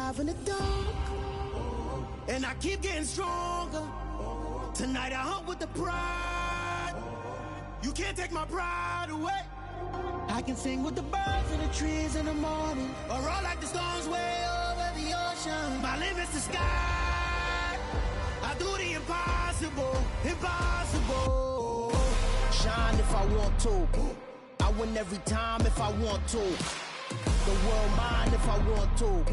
alive in the dark, and I keep getting stronger. Tonight I hunt with the pride. You can't take my pride away. I can sing with the birds and the trees in the morning, or roll like the storms way over the ocean. My limit's the sky. I do the impossible, impossible. Shine if I want to. I win every time if I want to. The world mine if I want to.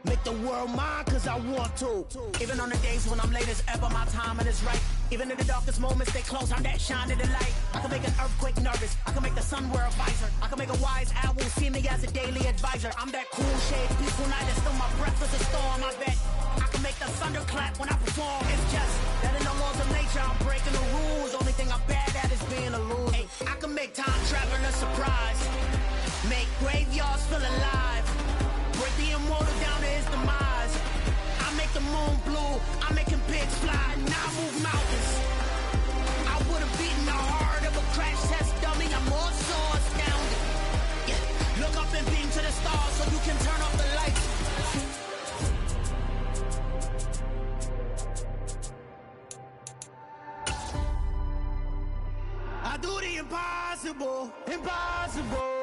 Make the world mine cause I want to. Even on the days when I'm late as ever, my timing is right. Even in the darkest moments, they close, I'm that shine in the light. I can make an earthquake nervous, I can make the sun wear a visor. I can make a wise owl see me as a daily advisor. I'm that cool shade, peaceful night, and still my breath is a storm, I bet. I can make the thunder clap when I perform. It's just that in the laws of nature, I'm breaking the rules. Only thing I'm bad at is being a loser. Hey, I can make time traveling a surprise. Make graveyards feel alive. Break the immortal down to his demise. I make the moon blue, I'm making pigs fly, and I move mountains. I would have beaten the heart of a crash test dummy. I'm more so astounded. Yeah. Look up and beam to the stars so you can turn off the lights. I do the impossible, impossible.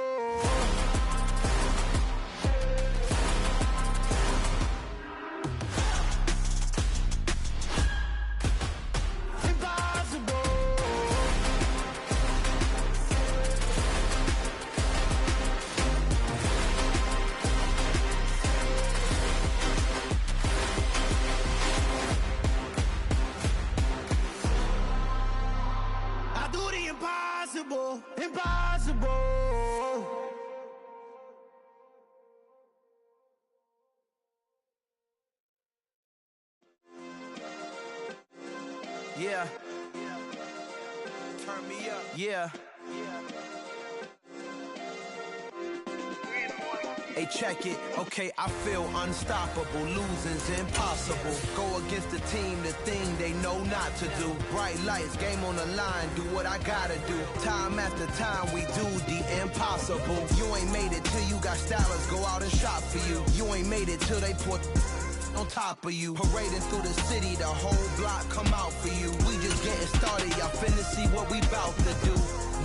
Impossible, impossible. Yeah. Turn me up. Yeah. Hey, check it. Okay, I feel unstoppable. Losing's impossible. Go against the team, the thing they know not to do. Bright lights, game on the line. Do what I gotta do. Time after time, we do the impossible. You ain't made it till you got stylers go out and shop for you. You ain't made it till they put on top of you. Parading through the city, the whole block come out for you. We just getting started, y'all finna see what we bout to do.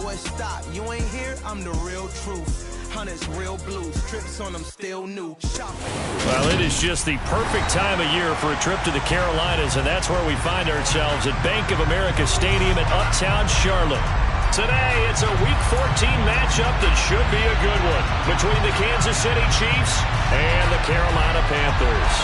Boy, stop, you ain't here, I'm the real truth. Hunters, real blues, trips on them still new. Well, it is just the perfect time of year for a trip to the Carolinas, and that's where we find ourselves at Bank of America Stadium in Uptown Charlotte. Today, it's a Week 14 matchup that should be a good one between the Kansas City Chiefs and the Carolina Panthers.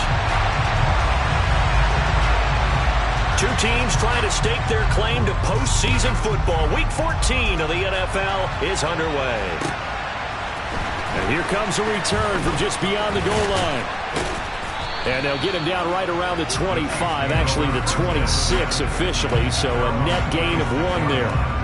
Two teams trying to stake their claim to postseason football. Week 14 of the NFL is underway. And here comes a return from just beyond the goal line. And they'll get him down right around the 25, actually the 26 officially, so a net gain of 1 there.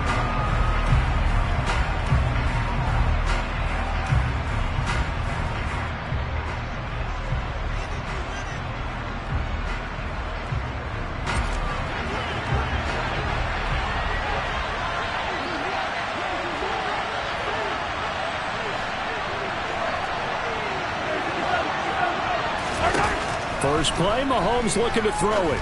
First play, Mahomes looking to throw it.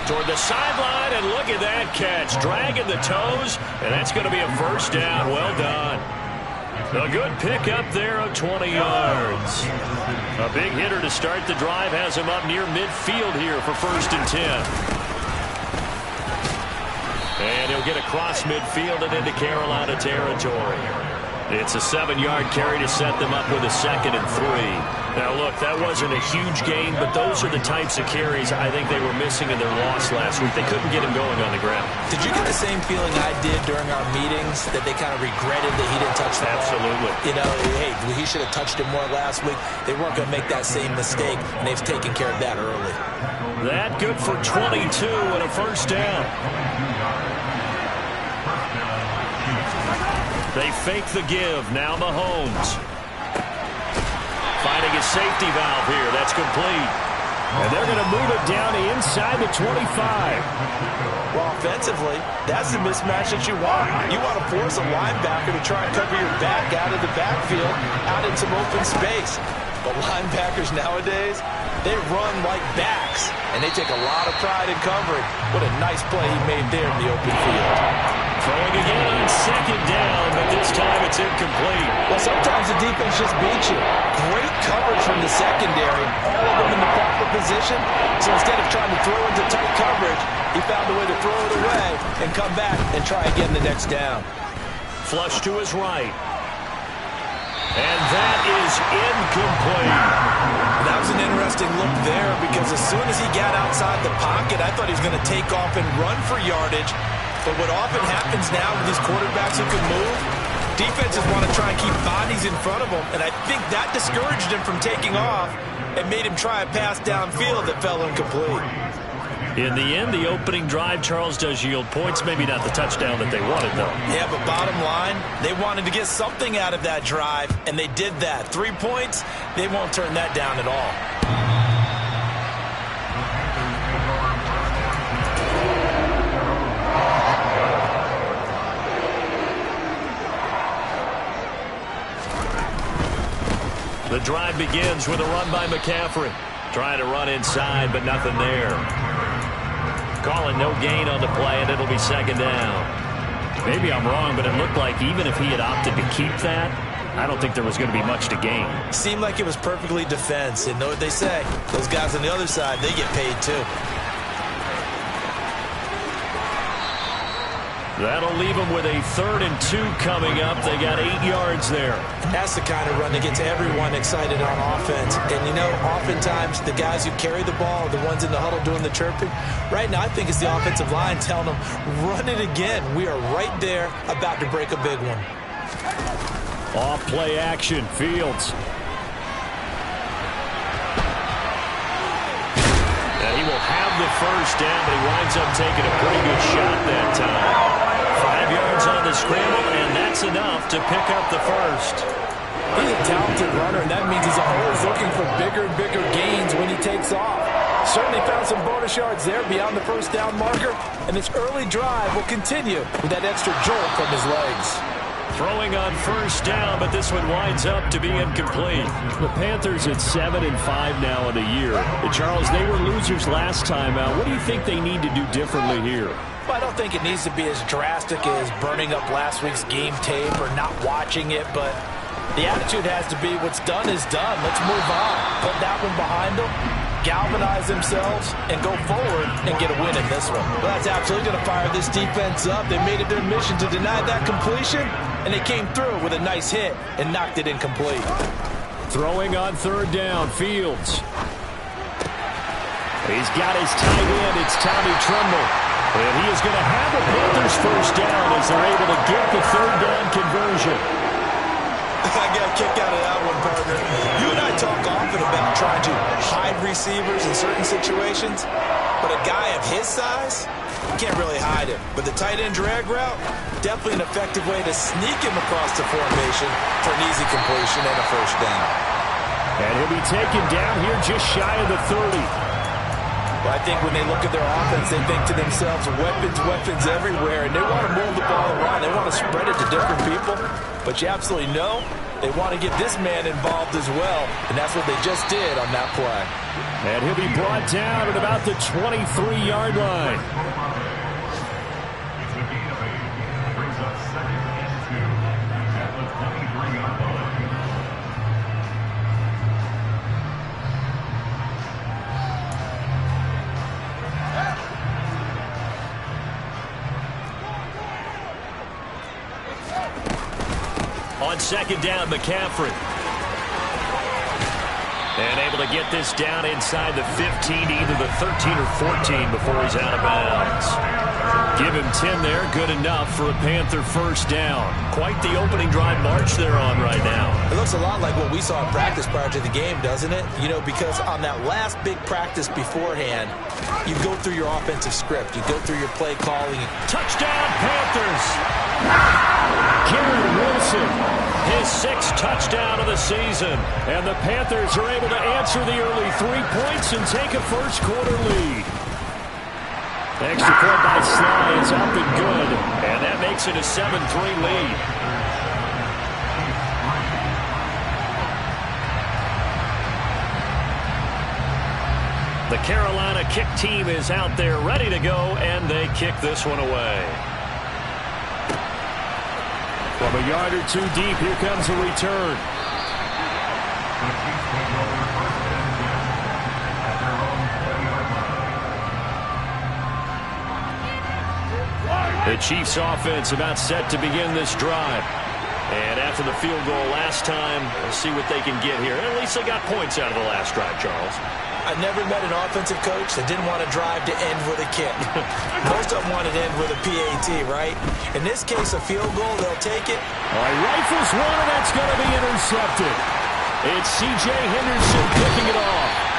Toward the sideline, and look at that catch. Dragging the toes, and that's going to be a first down. Well done. A good pickup there of 20 yards. A big hitter to start the drive has him up near midfield here for 1st and 10. And he'll get across midfield and into Carolina territory. It's a 7-yard carry to set them up with a 2nd and 3. Now, look, that wasn't a huge gain, but those are the types of carries I think they were missing in their loss last week. They couldn't get him going on the ground. Did you get the same feeling I did during our meetings, that they kind of regretted that he didn't touch the ball? Absolutely. You know, hey, he should have touched it more last week. They weren't going to make that same mistake, and they've taken care of that early. That good for 22 and a first down. They fake the give. Now Mahomes. Finding a safety valve here. That's complete. And they're going to move it down to inside the 25. Well, offensively, that's the mismatch that you want. You want to force a linebacker to try and cover your back out of the backfield, out in some open space. But linebackers nowadays, they run like backs, and they take a lot of pride in covering. What a nice play he made there in the open field. Throwing again on second down, but this time it's incomplete. Well, sometimes the defense just beats you. Great coverage from the secondary, all of them in the proper position. So instead of trying to throw into tight coverage, he found a way to throw it away and come back and try again the next down. Flush to his right. And that is incomplete. That was an interesting look there because as soon as he got outside the pocket, I thought he was going to take off and run for yardage. But what often happens now with these quarterbacks who can move, defenses want to try and keep bodies in front of them, and I think that discouraged him from taking off and made him try a pass downfield that fell incomplete. In the end, the opening drive, Charles, does yield points. Maybe not the touchdown that they wanted, though. Yeah, but bottom line, they wanted to get something out of that drive, and they did that. 3 points, they won't turn that down at all. The drive begins with a run by McCaffrey. Trying to run inside, but nothing there. Calling no gain on the play, and it'll be second down. Maybe I'm wrong, but it looked like even if he had opted to keep that, I don't think there was going to be much to gain. Seemed like it was perfectly defense. And know what they say? Those guys on the other side, they get paid too. That'll leave them with a 3rd and 2 coming up. They got 8 yards there. That's the kind of run that gets everyone excited on offense. And, you know, oftentimes the guys who carry the ball are the ones in the huddle doing the chirping. Right now, I think it's the offensive line telling them, run it again. We are right there about to break a big one. Off play action, Fields. And he will have the first down, but he winds up taking a pretty good shot that time. 5 yards on the scramble, and that's enough to pick up the first. He's a talented runner, and that means he's always looking for bigger and bigger gains when he takes off. Certainly found some bonus yards there beyond the first down marker, and this early drive will continue with that extra jolt from his legs. Throwing on first down, but this one winds up to be incomplete. The Panthers at 7-5 now in the year. Charles, they were losers last time out. What do you think they need to do differently here? Well, I don't think it needs to be as drastic as burning up last week's game tape or not watching it, but the attitude has to be what's done is done. Let's move on. Put that one behind them, galvanize themselves, and go forward and get a win in this one. Well, that's absolutely going to fire this defense up. They made it their mission to deny that completion, and they came through with a nice hit and knocked it incomplete. Throwing on 3rd down, Fields. He's got his tight end. It's Tommy Tremble. And he is going to have the Panthers first down as they're able to get the 3rd down conversion. I got a kick out of that one, partner. You and I talk often about trying to hide receivers in certain situations, but a guy of his size, you can't really hide him. But the tight end drag route, definitely an effective way to sneak him across the formation for an easy completion and a first down. And he'll be taken down here just shy of the 30. But I think when they look at their offense, they think to themselves, weapons, weapons everywhere, and they want to move the ball around. They want to spread it to different people. But you absolutely know they want to get this man involved as well, and that's what they just did on that play. And he'll be brought down at about the 23-yard line. On second down, McCaffrey. And able to get this down inside the 15, either the 13 or 14 before he's out of bounds. Give him 10 there, good enough for a Panther first down. Quite the opening drive march they're on right now. It looks a lot like what we saw in practice prior to the game, doesn't it? You know, because on that last big practice beforehand, you go through your offensive script. You go through your play calling. Touchdown, Panthers! Garrett Wilson, his 6th touchdown of the season. And the Panthers are able to answer the early 3 points and take a first quarter lead. Extra point by Sly is up and good. And that makes it a 7-3 lead. The Carolina kick team is out there ready to go, and they kick this one away. From a yard or two deep, here comes a return. The Chiefs offense about set to begin this drive. And after the field goal last time, we'll see what they can get here. At least they got points out of the last drive, Charles. I never met an offensive coach that didn't want to drive to end with a kick. Most of them wanted to end with a PAT, right? In this case, a field goal, they'll take it. All right, rifles one, and that's going to be intercepted. It's C.J. Henderson picking it off.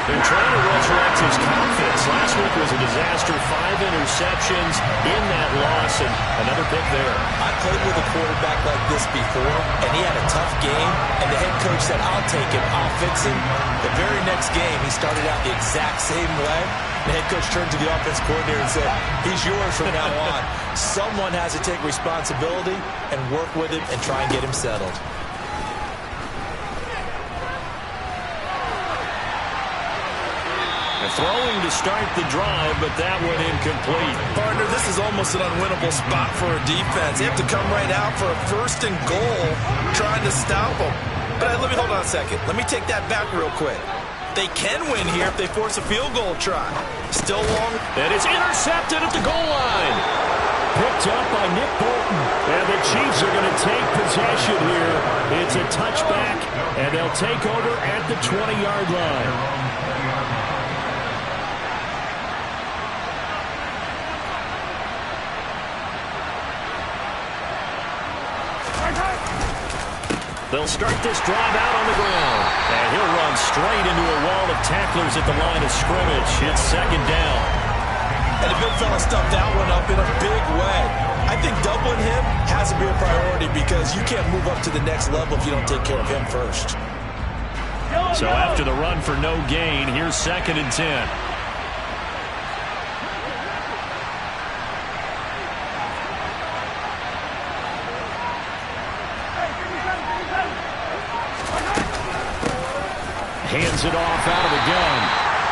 They're trying to resurrect his confidence. Last week was a disaster. 5 interceptions in that loss, and another pick there. I played with a quarterback like this before, and he had a tough game, and the head coach said, I'll take him, I'll fix him. The very next game, he started out the exact same way. The head coach turned to the offense coordinator and said, he's yours from now on. Someone has to take responsibility and work with him and try and get him settled. Throwing to start the drive, but that one incomplete. Partner, this is almost an unwinnable spot for a defense. They have to come right out for a 1st and goal, trying to stop them. But let me hold on a second. Let me take that back real quick. They can win here if they force a field goal try. Still long. And it's intercepted at the goal line. Picked up by Nick Bolton. And the Chiefs are going to take possession here. It's a touchback, and they'll take over at the 20-yard line. They'll start this drive out on the ground. And he'll run straight into a wall of tacklers at the line of scrimmage. It's 2nd down. And the big fella stuffed that one up in a big way. I think doubling him has to be a priority because you can't move up to the next level if you don't take care of him first. So after the run for no gain, here's 2nd and 10. Hands it off out of the gun.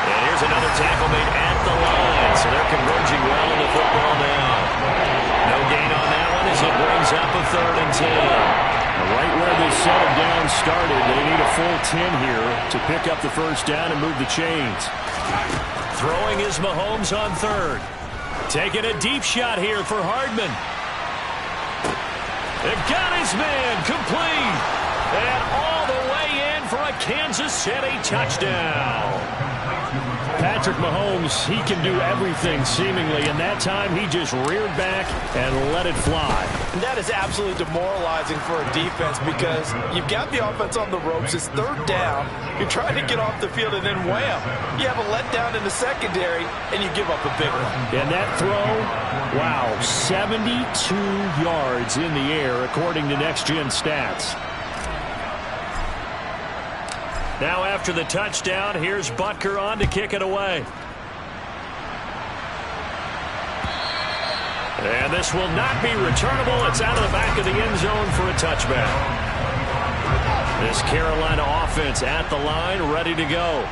And here's another tackle made at the line. So they're converging well in the football now. No gain on that one as it brings up a 3rd and 10. Right where this set of down started, they need a full 10 here to pick up the 1st down and move the chains. Throwing is Mahomes on 3rd. Taking a deep shot here for Hardman. They've got his man complete. And all the way in for a Kansas City touchdown. Patrick Mahomes, he can do everything seemingly, and that time he just reared back and let it fly. And that is absolutely demoralizing for a defense because you've got the offense on the ropes. It's 3rd down. You're trying to get off the field, and then wham, you have a letdown in the secondary, and you give up a big one. And that throw, wow, 72 yards in the air according to Next Gen Stats. Now after the touchdown, here's Butker on to kick it away. And this will not be returnable. It's out of the back of the end zone for a touchback. This Carolina offense at the line, ready to go.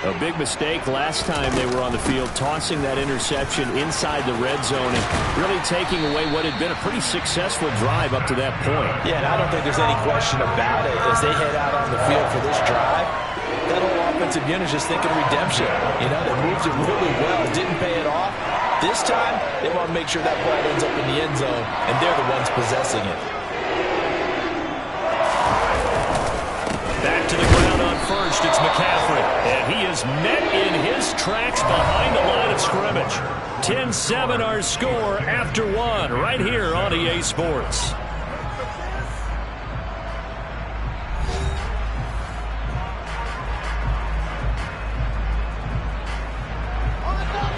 A big mistake last time they were on the field, tossing that interception inside the red zone and really taking away what had been a pretty successful drive up to that point. Yeah, and I don't think there's any question about it. As they head out on the field for this drive, that whole offensive unit is just thinking redemption. You know, they moved it really well, didn't pay it off. This time, they want to make sure that ball ends up in the end zone, and they're the ones possessing it. Back to the ground on 1st, it's McCaffrey. And he is met in his tracks behind the line of scrimmage. 10-7 our score after 1 right here on EA Sports.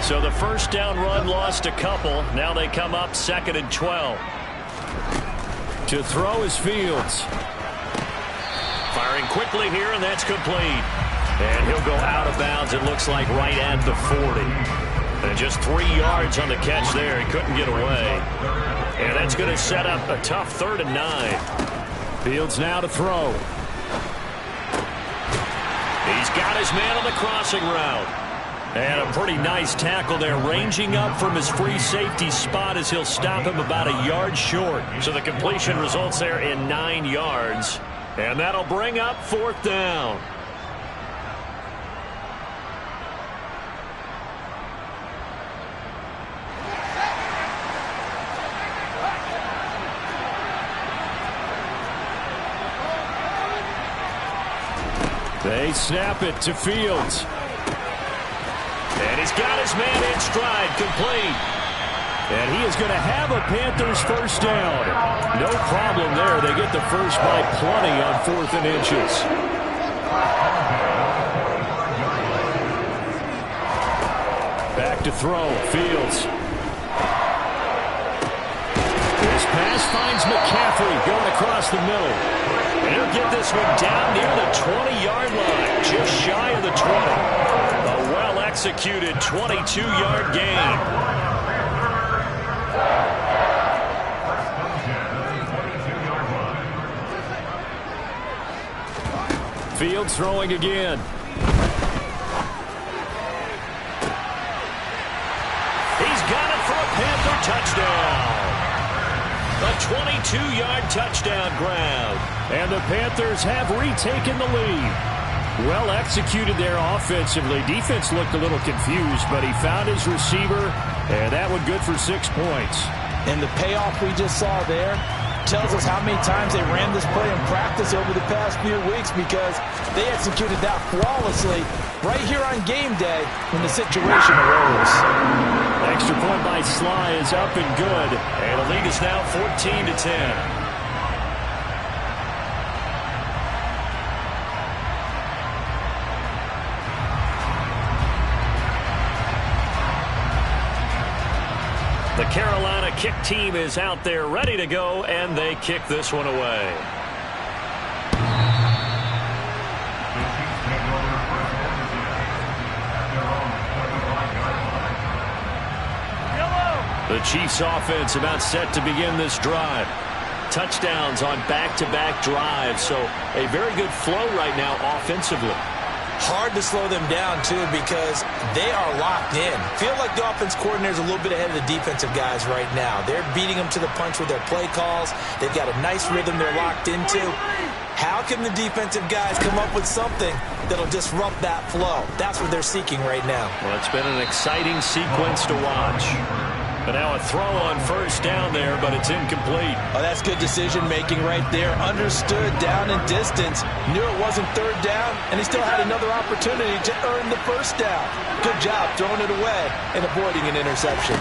So the 1st down run lost a couple. Now they come up 2nd and 12. To throw is Fields. Firing quickly here, and that's complete. And he'll go out of bounds, it looks like, right at the 40. And just 3 yards on the catch there. He couldn't get away. And that's going to set up a tough 3rd and 9. Fields now to throw. He's got his man on the crossing route. And a pretty nice tackle there, ranging up from his free safety spot as he'll stop him about a yard short. So the completion results there in 9 yards. And that'll bring up 4th down. They snap it to Fields. And he's got his man in stride, complete. And he is going to have a Panthers first down. No problem there. They get the first by plenty on 4th and inches. Back to throw, Fields. This pass finds McCaffrey going across the middle. And he'll get this one down near the 20-yard line, just shy of the 20. A well-executed 22-yard gain. Fields throwing again. He's got it for a Panther touchdown. A 22-yard touchdown grab. And the Panthers have retaken the lead. Well executed there offensively. Defense looked a little confused, but he found his receiver, and that one good for 6 points. And the payoff we just saw there tells us how many times they ran this play in practice over the past few weeks, because they executed that flawlessly right here on game day when the situation arose. Extra point by Sly is up and good, and the lead is now 14-10. The Carolina kick team is out there ready to go, and they kick this one away. The Chiefs offense about set to begin this drive. Touchdowns on back-to-back drives, so a very good flow right now offensively. Hard to slow them down, too, because they are locked in. Feel like the offense coordinator is a little bit ahead of the defensive guys right now. They're beating them to the punch with their play calls. They've got a nice rhythm they're locked into. How can the defensive guys come up with something that'll disrupt that flow? That's what they're seeking right now. Well, it's been an exciting sequence to watch. But now a throw on first down there, but it's incomplete. Oh, that's good decision-making right there. Understood down and distance. Knew it wasn't third down, and he still had another opportunity to earn the first down. Good job throwing it away and avoiding an interception.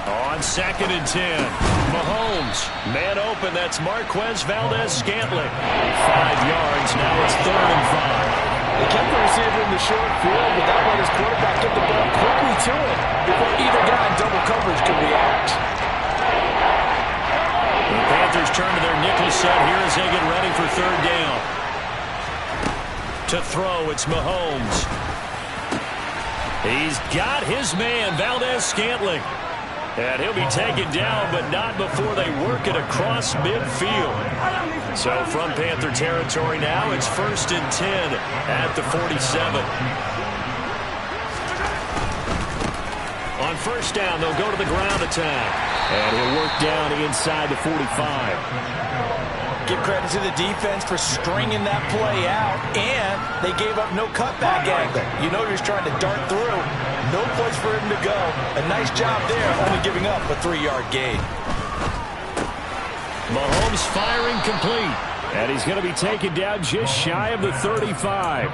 On 2nd and 10, Mahomes. Man open, that's Marquez Valdez-Scantling. 5 yards, now it's 3rd and 5. They kept the receiver in the short field, but that let his quarterback get the ball quickly to him before either guy in double coverage could react. The Panthers turn to their nickel set here as they get ready for 3rd down. To throw, it's Mahomes. He's got his man, Valdez-Scantling. And he'll be taken down, but not before they work it across midfield. So from Panther territory now, it's 1st and 10 at the 47. On first down, they'll go to the ground attack. And he'll work down inside the 45. Give credit to the defense for stringing that play out, and they gave up no cutback angle. You know he was trying to dart through. No place for him to go. A nice job there, only giving up a 3-yard gain. Mahomes firing complete, and he's going to be taken down just shy of the 35.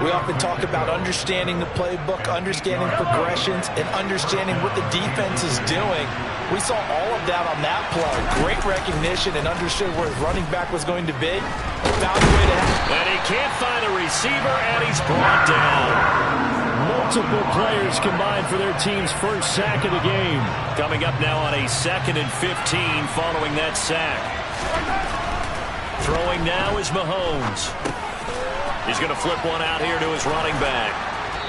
We often talk about understanding the playbook, understanding progressions, and understanding what the defense is doing. We saw all of that on that play. Great recognition and understood where his running back was going to be. Found a way to and he can't find a receiver, and he's brought down. Multiple players combined for their team's first sack of the game. Coming up now on a 2nd and 15 following that sack. Throwing now is Mahomes. He's going to flip one out here to his running back.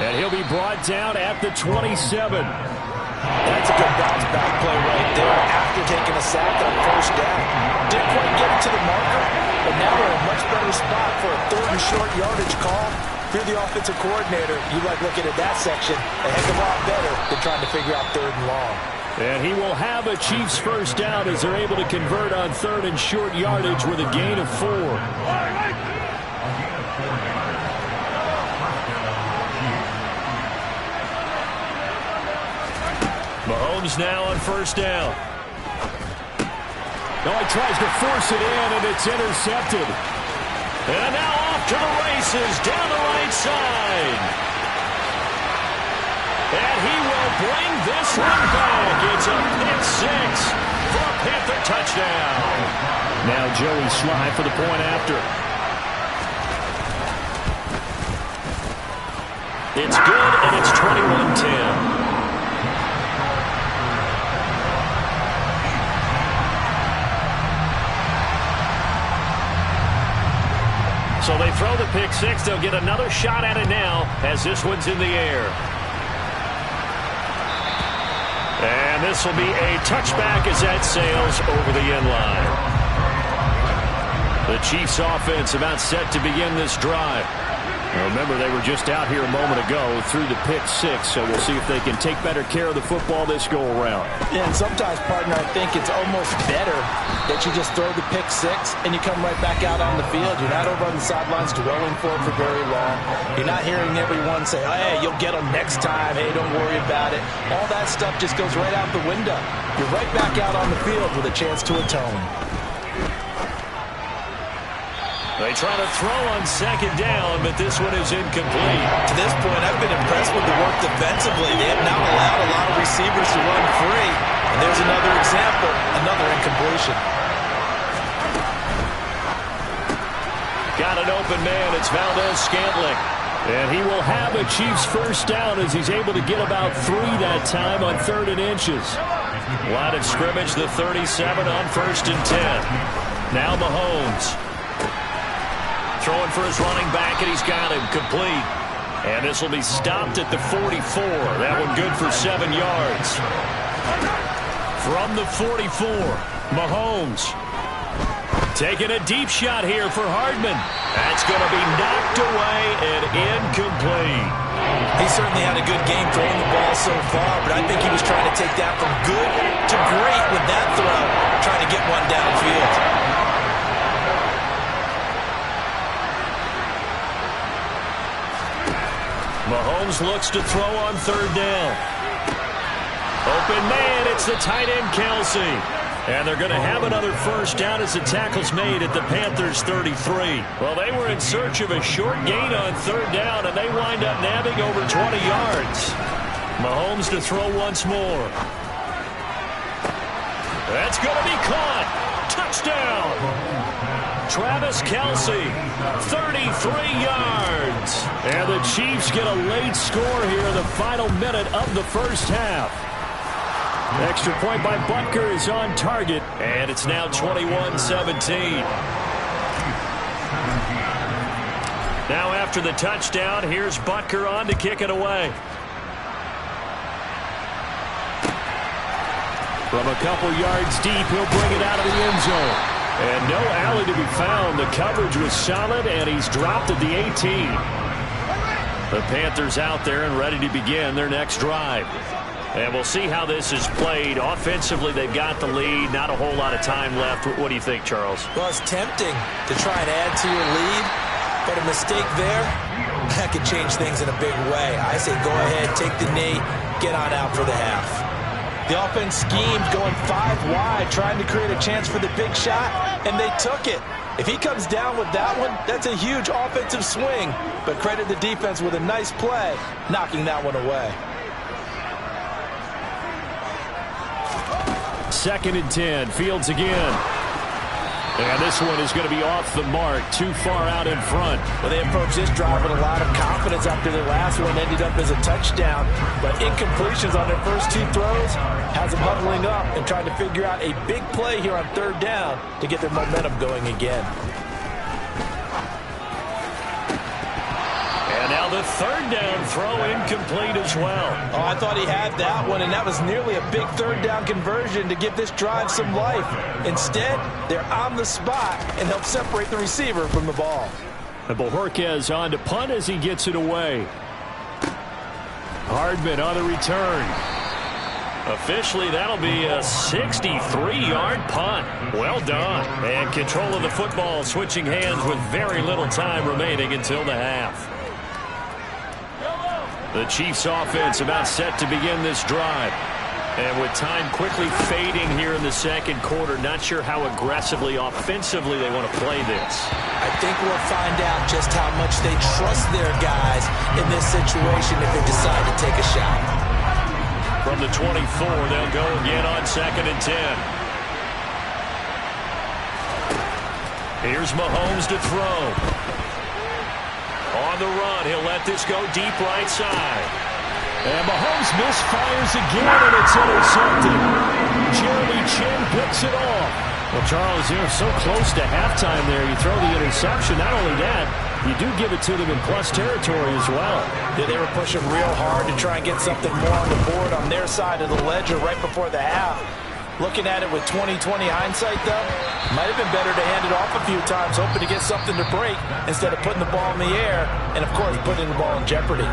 And he'll be brought down at the 27. That's a good bounce-back play right there after taking a sack on first down. Didn't quite get it to the marker, but now we're in a much better spot for a third and short yardage call. If you're the offensive coordinator, you like looking at that section a heck of a lot better than trying to figure out third and long. And he will have a Chiefs first down as they're able to convert on third and short yardage with a gain of 4. Mahomes now on first down. No, he tries to force it in, and it's intercepted. And now off to the races down the right side. And he will bring this one back. It's a pick 6 for a Panther touchdown. Now Joey Sly for the point after. It's good, and it's 21-10. So they throw the pick 6. They'll get another shot at it now as this one's in the air. And this will be a touchback as that sails over the end line. The Chiefs offense about set to begin this drive. Now remember, they were just out here a moment ago through the pick 6, so we'll see if they can take better care of the football this go-around. Yeah, and sometimes, partner, I think it's almost better that you just throw the pick 6 and you come right back out on the field. You're not over on the sidelines dwelling for it for very long. You're not hearing everyone say, oh, hey, you'll get them next time. Hey, don't worry about it. All that stuff just goes right out the window. You're right back out on the field with a chance to atone. They try to throw on second down, but this one is incomplete. To this point, I've been impressed with the work defensively. They have now allowed a lot of receivers to run free. And there's another example, another incompletion. Got an open man. It's Valdez-Scantling. And he will have a Chiefs first down as he's able to get about 3 that time on 3rd and inches. Line of scrimmage, the 37 on 1st and 10. Now Mahomes. Throwing for his running back, and he's got him complete. And this will be stopped at the 44. That one good for 7 yards. From the 44, Mahomes. Taking a deep shot here for Hardman. That's going to be knocked away and incomplete. He certainly had a good game throwing the ball so far, but I think he was trying to take that from good to great with that throw, trying to get one downfield. Mahomes looks to throw on 3rd down. Open man, it's the tight end Kelsey. And they're going to have another first down as the tackle's made at the Panthers' 33. Well, they were in search of a short gain on 3rd down, and they wind up nabbing over 20 yards. Mahomes to throw once more. That's going to be caught. Touchdown. Travis Kelsey, 33 yards. And the Chiefs get a late score here in the final minute of the first half. Extra point by Butker is on target, and it's now 21-17. Now after the touchdown, here's Butker on to kick it away. From a couple yards deep, he'll bring it out of the end zone. And no alley to be found. The coverage was solid, and he's dropped at the 18. The Panthers out there and ready to begin their next drive. And we'll see how this is played. Offensively, they've got the lead. Not a whole lot of time left. What do you think, Charles? Well, it's tempting to try and add to your lead, but a mistake there, that could change things in a big way. I say go ahead, take the knee, get on out for the half. The offense schemed going 5 wide, trying to create a chance for the big shot, and they took it. If he comes down with that one, that's a huge offensive swing. But credit the defense with a nice play, knocking that one away. 2nd and 10, Fields again. And this one is going to be off the mark, too far out in front. Well, they approached this drive with a lot of confidence after their last one ended up as a touchdown. But incompletions on their first 2 throws has them huddling up and trying to figure out a big play here on 3rd down to get their momentum going again. And now Now the third down throw incomplete as well. Oh, I thought he had that one, and that was nearly a big third down conversion to give this drive some life. Instead, they're on the spot and help separate the receiver from the ball. And Bojorquez on to punt as he gets it away. Hardman on the return. Officially, that'll be a 63-yard punt. Well done. And control of the football switching hands with very little time remaining until the half. The Chiefs offense about set to begin this drive. And with time quickly fading here in the second quarter, not sure how aggressively, offensively they want to play this. I think we'll find out just how much they trust their guys in this situation if they decide to take a shot. From the 24, they'll go again on 2nd and 10. Here's Mahomes to throw. On the run, he'll let this go deep right side. And Mahomes misfires again, and it's intercepted. Jeremy Chin picks it off. Well, Charles, you're so close to halftime there. You throw the interception. Not only that, you do give it to them in plus territory as well. Yeah, they were pushing real hard to try and get something more on the board on their side of the ledger right before the half. Looking at it with 20/20 hindsight, though, might have been better to hand it off a few times, hoping to get something to break instead of putting the ball in the air and, of course, putting the ball in jeopardy.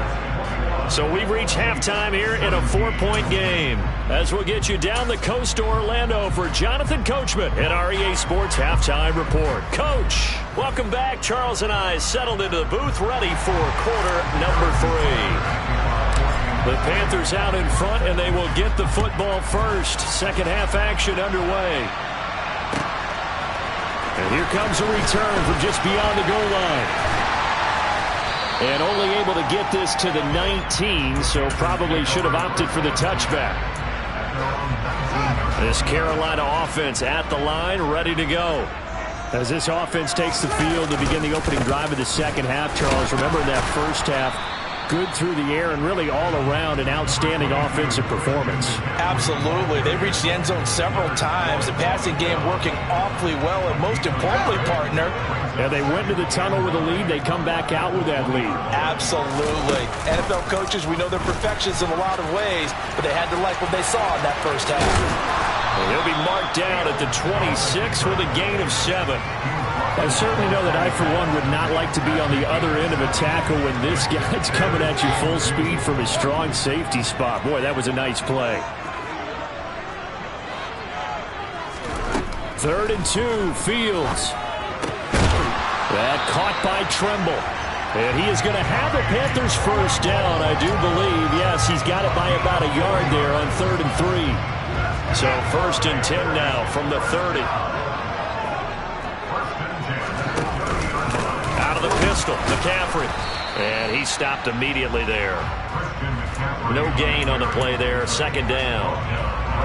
So we've reached halftime here in a 4-point game. As we'll get you down the coast to Orlando for Jonathan Coachman in our EA Sports Halftime Report. Coach, welcome back. Charles and I settled into the booth ready for quarter number 3. The Panthers out in front, and they will get the football first. Second half action underway. And here comes a return from just beyond the goal line. And only able to get this to the 19, so probably should have opted for the touchback. This Carolina offense at the line, ready to go. As this offense takes the field to begin the opening drive of the second half, Charles, remember in that first half, good through the air and really all around an outstanding offensive performance. Absolutely. They reached the end zone several times. The passing game working awfully well, and most importantly, partner, yeah, they went to the tunnel with a lead. They come back out with that lead. Absolutely. NFL coaches, we know they're perfectionists in a lot of ways, but they had to like what they saw in that first half. Well, he'll be marked down at the 26 with a gain of 7. I certainly know that I, for one, would not like to be on the other end of a tackle when this guy's coming at you full speed from his strong safety spot. Boy, that was a nice play. 3rd and 2, Fields. That caught by Tremble. And he is going to have the Panthers first down, I do believe. Yes, he's got it by about a yard there on 3rd and 3. So 1st and 10 now from the 30. Out of the pistol, McCaffrey. And he stopped immediately there. No gain on the play there, 2nd down.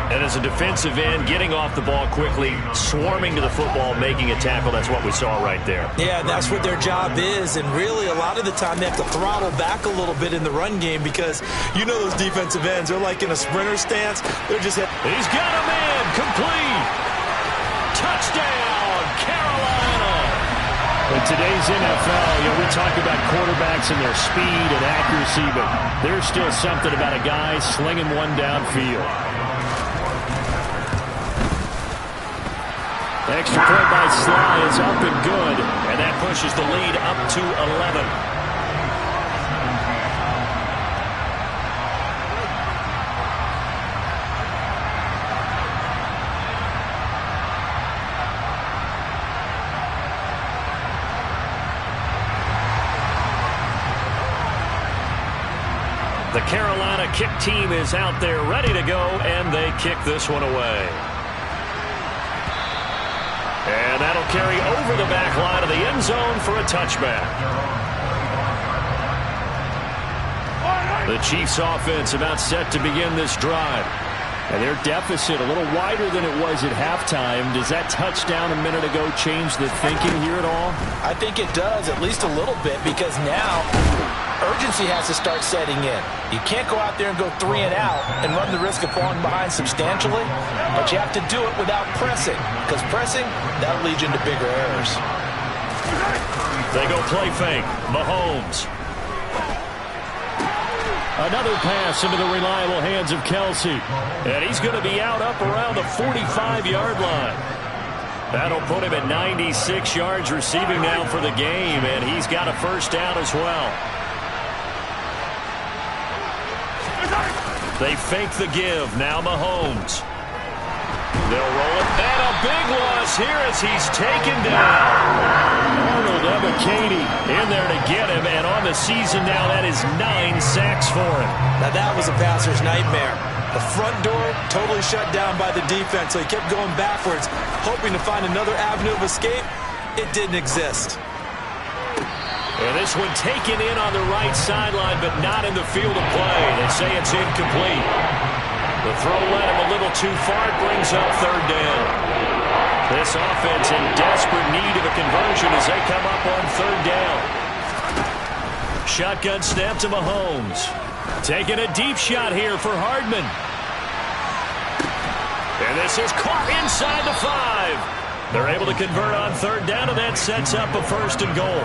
And as a defensive end, getting off the ball quickly, swarming to the football, making a tackle, that's what we saw right there. Yeah, that's what their job is, and really a lot of the time they have to throttle back a little bit in the run game because you know those defensive ends, they're like in a sprinter stance. They're just He's got a man, complete. Touchdown, Carolina. In today's NFL, we talk about quarterbacks and their speed and accuracy, but there's still something about a guy slinging one downfield. Extra point by Sly is up and good, and that pushes the lead up to 11. The Carolina kick team is out there ready to go, and they kick this one away. And that'll carry over the back line of the end zone for a touchback. The Chiefs offense about set to begin this drive. And their deficit a little wider than it was at halftime. Does that touchdown a minute ago change the thinking here at all? I think it does, at least a little bit, because now urgency has to start setting in. You can't go out there and go 3 and out and run the risk of falling behind substantially, but you have to do it without pressing, because pressing, that'll lead you into bigger errors. They go play fake. Mahomes. Another pass into the reliable hands of Kelsey. And he's going to be out up around the 45-yard line. That'll put him at 96 yards receiving now for the game, and he's got a first down as well. They fake the give. Now Mahomes. They'll roll it. And a big loss here as he's taken down. Arnold Ebiketie in there to get him, and on the season now, that is 9 sacks for him. Now that was a passer's nightmare. The front door totally shut down by the defense, so he kept going backwards, hoping to find another avenue of escape. It didn't exist. And this one taken in on the right sideline, but not in the field of play. They say it's incomplete. The throw led him a little too far. It brings up third down. This offense in desperate need of a conversion as they come up on third down. Shotgun snap to Mahomes. Taking a deep shot here for Hardman. And this is caught inside the 5. They're able to convert on third down, and that sets up a first and goal.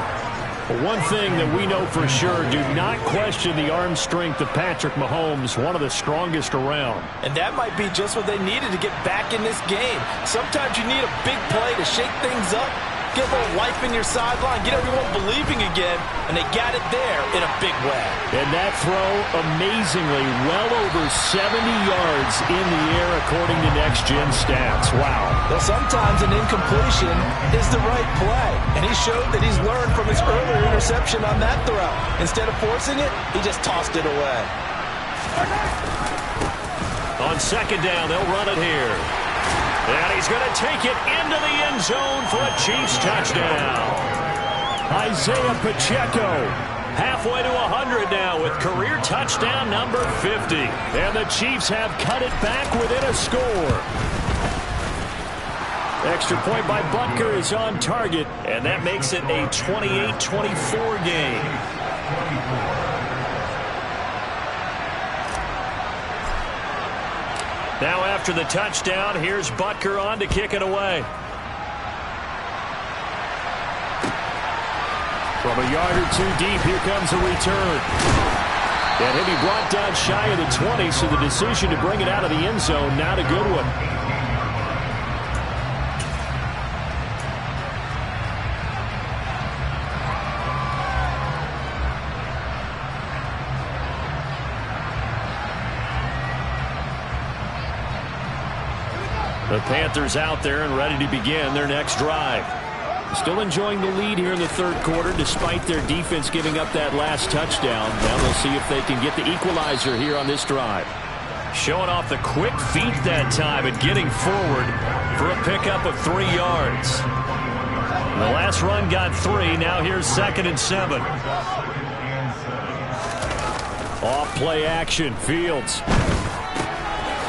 One thing that we know for sure, do not question the arm strength of Patrick Mahomes, one of the strongest around. And that might be just what they needed to get back in this game. Sometimes you need a big play to shake things up, get a little life in your sideline, get everyone believing again, and they got it there in a big way. And that throw, amazingly, well over 70 yards in the air according to Next Gen Stats. Wow. Well, sometimes an incompletion is the right play, and he showed that he's learned from his earlier interception on that throw. Instead of forcing it, he just tossed it away. On second down, they'll run it here. And he's going to take it into the end zone for a Chiefs touchdown. Isaiah Pacheco, halfway to 100 now with career touchdown number 50. And the Chiefs have cut it back within a score. Extra point by Butker is on target, and that makes it a 28-24 game. Now after the touchdown, here's Butker on to kick it away. From a yard or two deep, here comes a return. And he'll be brought down shy of the 20, so the decision to bring it out of the end zone, not a good one. The Panthers out there and ready to begin their next drive. Still enjoying the lead here in the third quarter despite their defense giving up that last touchdown. Now we'll see if they can get the equalizer here on this drive. Showing off the quick feet that time and getting forward for a pickup of 3 yards. The last run got 3. Now here's 2nd and 7. Off play action. Fields.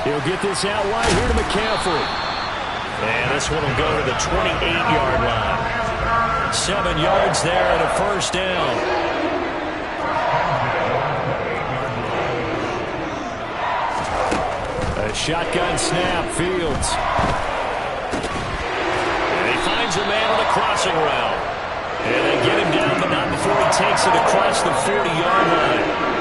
He'll get this out wide here to McCaffrey. And this one will go to the 28-yard line. 7 yards there and a first down. A shotgun snap, Fields. And he finds a man on the crossing route. And they get him down, but not before he takes it across the 40-yard line.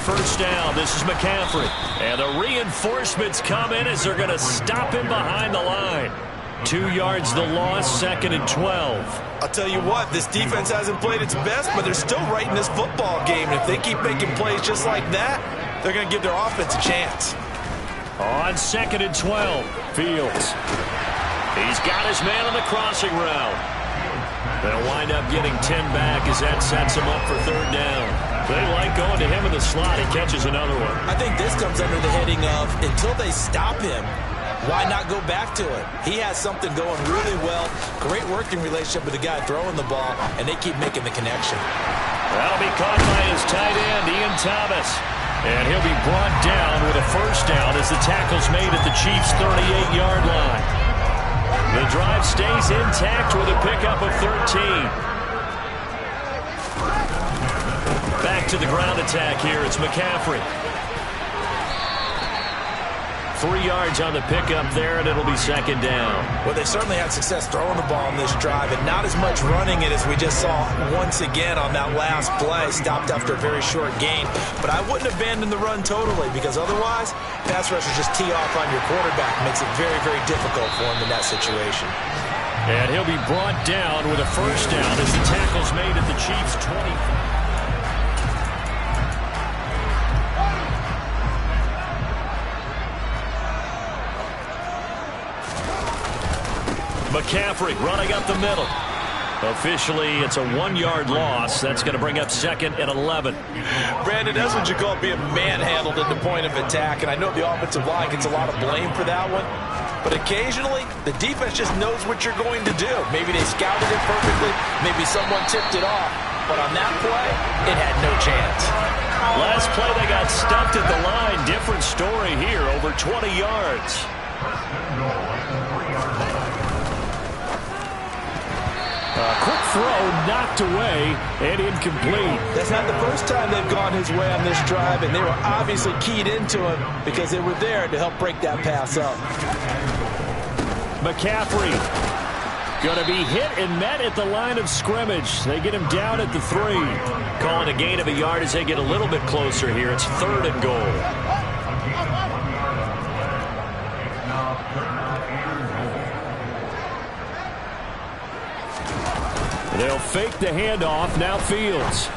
First down, this is McCaffrey. And the reinforcements come in as they're going to stop him behind the line. 2 yards the loss, 2nd and 12. I'll tell you what, this defense hasn't played its best, but they're still right in this football game. And if they keep making plays just like that, they're going to give their offense a chance. On 2nd and 12, Fields. He's got his man on the crossing route. They'll wind up getting 10 back as that sets him up for third down. They like going to him in the slot. He catches another one. I think this comes under the heading of until they stop him, why not go back to it? He has something going really well. Great working relationship with the guy throwing the ball, and they keep making the connection. That'll be caught by his tight end, Ian Thomas. And he'll be brought down with a first down as the tackle's made at the Chiefs' 38-yard line. The drive stays intact with a pickup of 13. Back to the ground attack here. It's McCaffrey. 3 yards on the pickup there, and it'll be second down. Well, they certainly had success throwing the ball on this drive, and not as much running it as we just saw once again on that last play. Stopped after a very short gain. But I wouldn't abandon the run totally, because otherwise, pass rushers just tee off on your quarterback. Makes it very, very difficult for him in that situation. And he'll be brought down with a first down as the tackle's made at the Chiefs' 20. McCaffrey running up the middle. Officially, it's a 1-yard loss. That's going to bring up second and 11. Brandon, that's what you call being manhandled at the point of attack. And I know the offensive line gets a lot of blame for that one. But occasionally, the defense just knows what you're going to do. Maybe they scouted it perfectly. Maybe someone tipped it off. But on that play, it had no chance. Last play, they got stuffed at the line. Different story here, over 20 yards. A quick throw knocked away and incomplete. That's not the first time they've gone his way on this drive, and they were obviously keyed into him because they were there to help break that pass up. McCaffrey going to be hit and met at the line of scrimmage. They get him down at the 3. Calling a gain of a yard as they get a little bit closer here. It's 3rd and goal. They'll fake the handoff. Now Fields.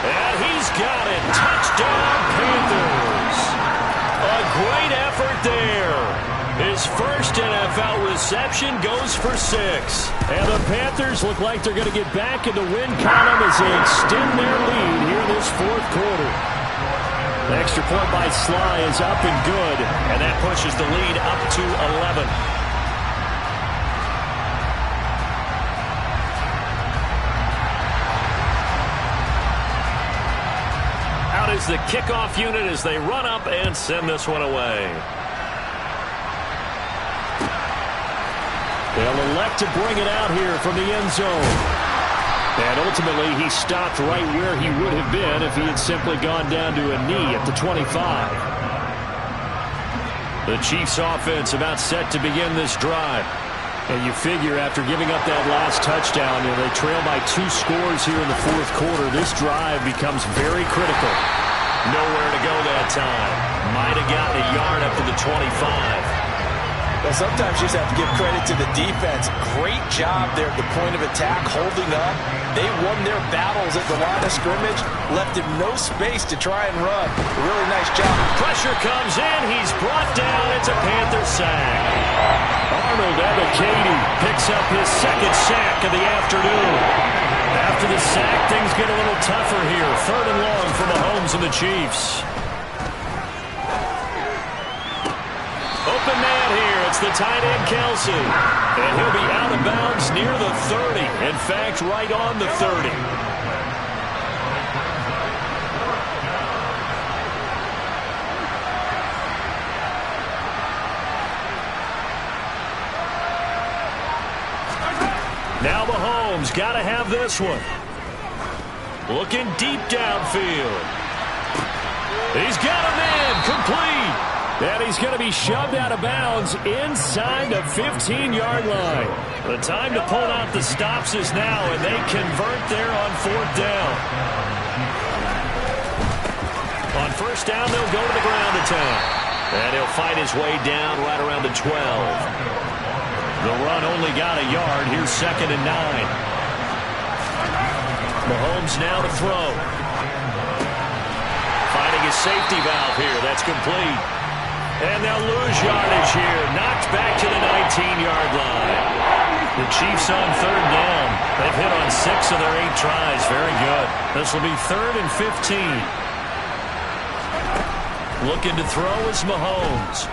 And he's got it. Touchdown, Panthers. A great effort there. His first NFL reception goes for 6. And the Panthers look like they're going to get back in the win column as they extend their lead here in this 4th quarter. The extra point by Sly is up and good. And that pushes the lead up to 11. Is the kickoff unit as they run up and send this one away. They'll elect to bring it out here from the end zone. And ultimately, he stopped right where he would have been if he had simply gone down to a knee at the 25. The Chiefs offense about set to begin this drive. And you figure after giving up that last touchdown, they trail by 2 scores here in the 4th quarter. This drive becomes very critical. Nowhere to go that time. Might have gotten a yard up to the 25. Well, sometimes you just have to give credit to the defense. Great job there at the point of attack, holding up. They won their battles at the line of scrimmage, left him no space to try and run. Really nice job. Pressure comes in. He's brought down. It's a Panther sack. Arnold Ebiketie picks up his 2nd sack of the afternoon. After the sack, things get a little tougher here. 3rd and long for Mahomes and the Chiefs. Open man here. It's the tight end, Kelsey. And he'll be out of bounds near the 30. In fact, right on the 30. Now Mahomes got to have this one. Looking deep downfield. He's got a man complete. And he's going to be shoved out of bounds inside the 15-yard line. The time to pull out the stops is now, and they convert there on 4th down. On 1st down, they'll go to the ground attack. And he'll fight his way down right around the 12. The run only got a yard. Here's 2nd and 9. Mahomes now to throw. Finding his safety valve here. That's complete. And they'll lose yardage here. Knocked back to the 19-yard line. The Chiefs on 3rd down. They've hit on 6 of their 8 tries. Very good. This will be 3rd and 15. Looking to throw is Mahomes.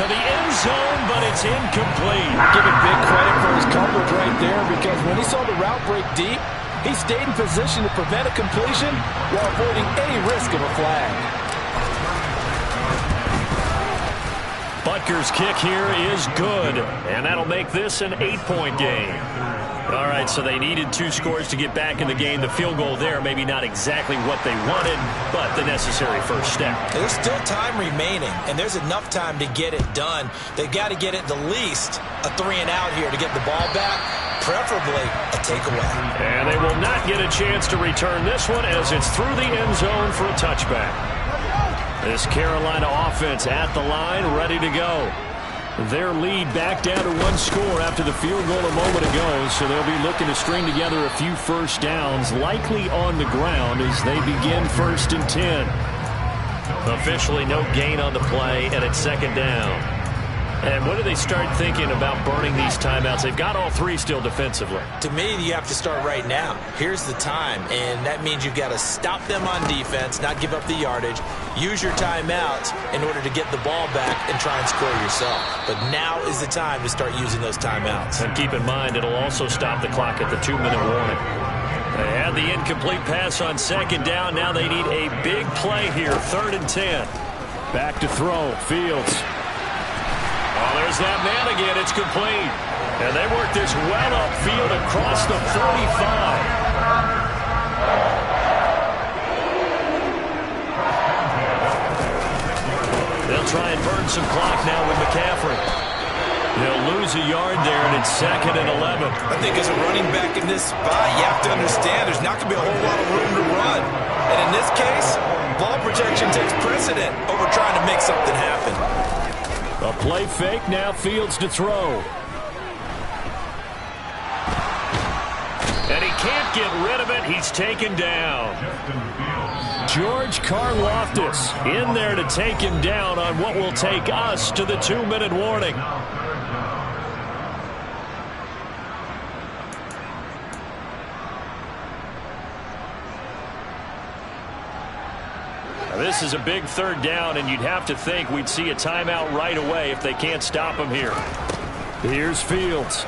To the end zone, but it's incomplete. Give him big credit for his coverage right there, because when he saw the route break deep, he stayed in position to prevent a completion while avoiding any risk of a flag. Butker's kick here is good, and that'll make this an 8-point game. All right, so they needed 2 scores to get back in the game. The field goal there, maybe not exactly what they wanted, but the necessary first step. There's still time remaining, and there's enough time to get it done. They've got to get it the least a 3-and-out here to get the ball back, preferably a takeaway. And they will not get a chance to return this one as it's through the end zone for a touchback. This Carolina offense at the line, ready to go. Their lead back down to 1 score after the field goal a moment ago, so they'll be looking to string together a few first downs, likely on the ground as they begin 1st and 10. Officially no gain on the play, and it's 2nd down. And when do they start thinking about burning these timeouts? They've got all 3 still defensively. To me, you have to start right now. Here's the time, and that means you've got to stop them on defense, not give up the yardage, use your timeouts in order to get the ball back and try and score yourself. But now is the time to start using those timeouts. And keep in mind, it'll also stop the clock at the 2-minute warning. They had the incomplete pass on 2nd down. Now they need a big play here, 3rd and 10. Back to throw, Fields. Oh, there's that man again. It's complete. And they work this well upfield across the 45. They'll try and burn some clock now with McCaffrey. They'll lose a yard there, and it's 2nd and 11. I think as a running back in this spot, you have to understand there's not going to be a whole lot of room to run. And in this case, ball protection takes precedent over trying to make something happen. A play fake, now Fields to throw. And he can't get rid of it. He's taken down. George Karlaftis in there to take him down on what will take us to the 2-minute warning. This is a big 3rd down, and you'd have to think we'd see a timeout right away if they can't stop him here. Here's Fields.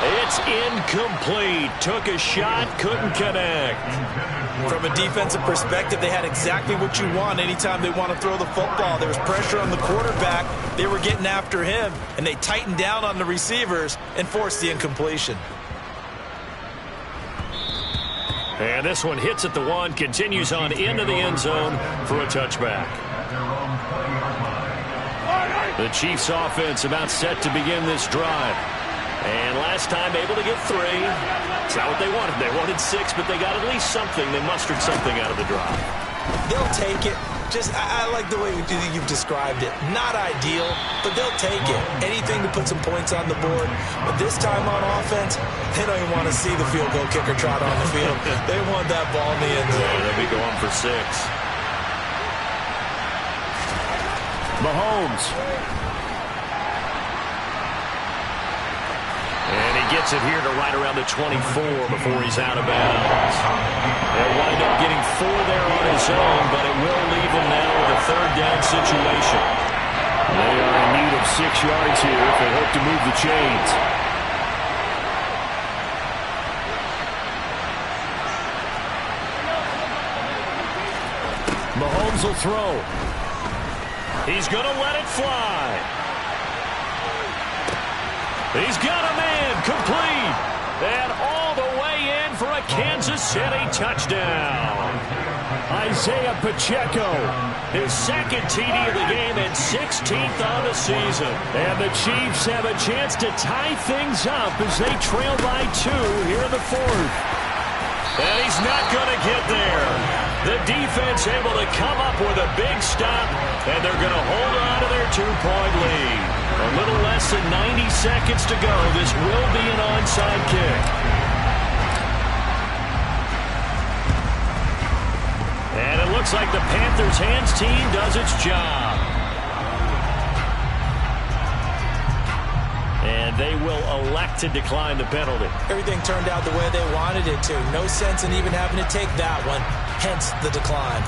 It's incomplete. Took a shot, couldn't connect. From a defensive perspective, they had exactly what you want anytime they want to throw the football. There was pressure on the quarterback. They were getting after him, and they tightened down on the receivers and forced the incompletion. And this one hits at the 1, continues on into the end zone for a touchback. The Chiefs offense about set to begin this drive. And last time able to get 3. It's not what they wanted. They wanted 6, but they got at least something. They mustered something out of the drive. They'll take it. I like the way you've described it. Not ideal, but they'll take it. Anything to put some points on the board. But this time on offense, they don't even want to see the field goal kicker trot on the field. They want that ball in the end zone. They'll be going for 6. Mahomes. And he gets it here to right around the 24 before he's out of bounds. They'll wind up getting 4 there on his own, but it will leave him now with a 3rd down situation. They are in need of 6 yards here if they hope to move the chains. Mahomes will throw. He's going to let it fly. He's got a man complete. And all the way in for a Kansas City touchdown. Isaiah Pacheco, his 2nd TD of the game and 16th on the season. And the Chiefs have a chance to tie things up as they trail by 2 here in the 4th. And he's not going to get there. The defense able to come up with a big stop, and they're going to hold on to their 2-point lead. A little less than 90 seconds to go. This will be an onside kick. And it looks like the Panthers' hands team does its job. And they will elect to decline the penalty. Everything turned out the way they wanted it to. No sense in even having to take that one, hence the decline.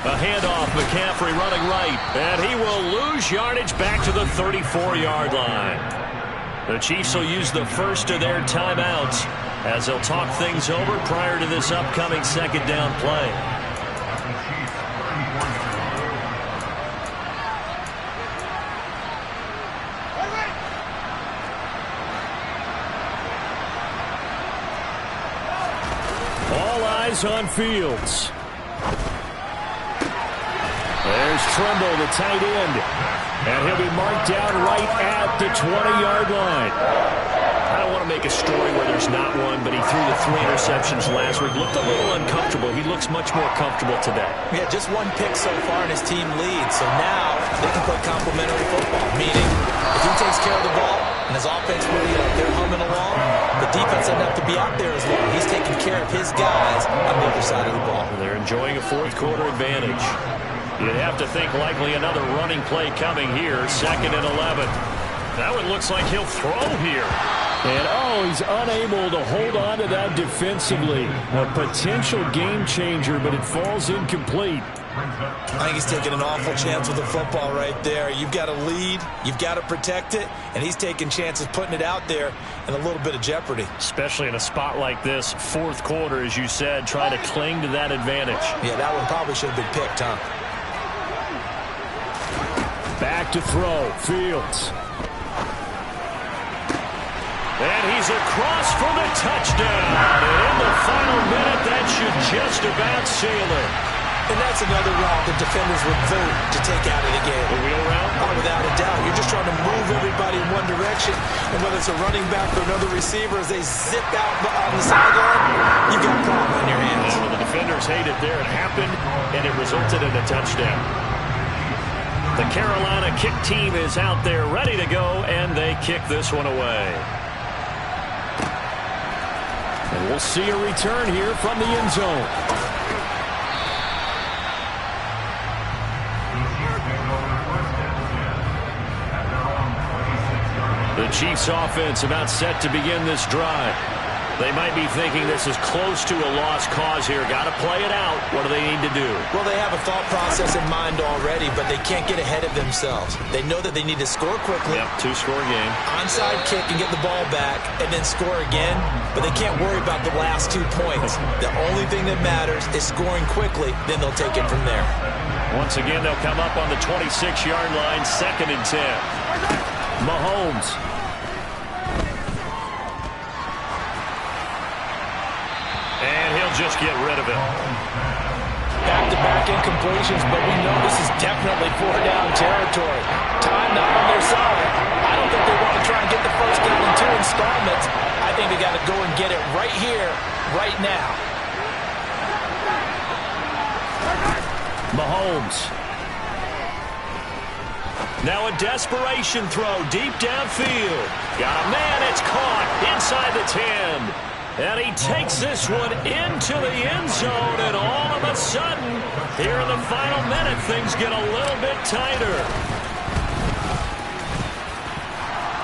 A handoff. McCaffrey running right. And he will lose yardage back to the 34-yard line. The Chiefs will use the first of their timeouts as they'll talk things over prior to this upcoming second down play. All eyes on Fields. There's Tremble, the tight end. And he'll be marked down right at the 20-yard line. I don't want to make a story where there's not one, but he threw the 3 interceptions last week. Looked a little uncomfortable. He looks much more comfortable today. Yeah, just 1 pick so far and his team leads. So now they can play complementary football, meaning if he takes care of the ball and his offense really they're humming along, the defense doesn't have to be out there as long. He's taking care of his guys on the other side of the ball. They're enjoying a fourth-quarter advantage. You'd have to think likely another running play coming here, 2nd and 11. That one looks like he'll throw here. And, he's unable to hold on to that defensively. A potential game changer, but it falls incomplete. I think he's taking an awful chance with the football right there. You've got to lead, you've got to protect it, and he's taking chances putting it out there in a little bit of jeopardy. Especially in a spot like this, fourth quarter, as you said, trying to cling to that advantage. Yeah, that one probably should have been picked, huh? Back to throw, Fields. And he's across for the touchdown. And in the final minute, that should just about seal it. And that's another route the defenders would vote to take out of the game. The wheel route? Oh, without a doubt. You're just trying to move everybody in one direction. And whether it's a running back or another receiver, as they zip out on the sideline, you've got a problem on your hands. Well, the defenders hate it there. It happened, and it resulted in a touchdown. The Carolina kick team is out there ready to go, and they kick this one away. And we'll see a return here from the end zone. The Chiefs offense about set to begin this drive. They might be thinking this is close to a lost cause here. Got to play it out. What do they need to do? Well, they have a thought process in mind already, but they can't get ahead of themselves. They know that they need to score quickly. Yep, 2-score game. Onside kick and get the ball back and then score again, but they can't worry about the last 2 points. The only thing that matters is scoring quickly, then they'll take it from there. Once again, they'll come up on the 26-yard line, 2nd and 10. Mahomes. And he'll just get rid of it. Back-to-back incompletions, but we know this is definitely 4-down territory. Time not on their side. I don't think they want to try and get the first down in 2 installments. I think they got to go and get it right here, right now. Mahomes. Now a desperation throw deep downfield. Got a man, it's caught inside the 10. And he takes this one into the end zone, and all of a sudden, here in the final minute, things get a little bit tighter.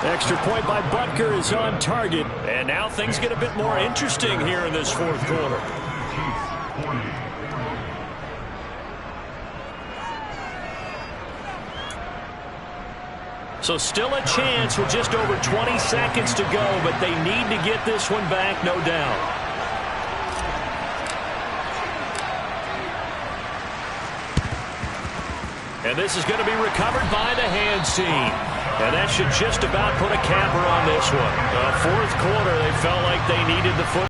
Extra point by Butker is on target. And now things get a bit more interesting here in this fourth quarter. So still a chance with just over 20 seconds to go, but they need to get this one back, no doubt. And this is going to be recovered by the hands team. And that should just about put a capper on this one. Fourth quarter, they felt like they needed the foot.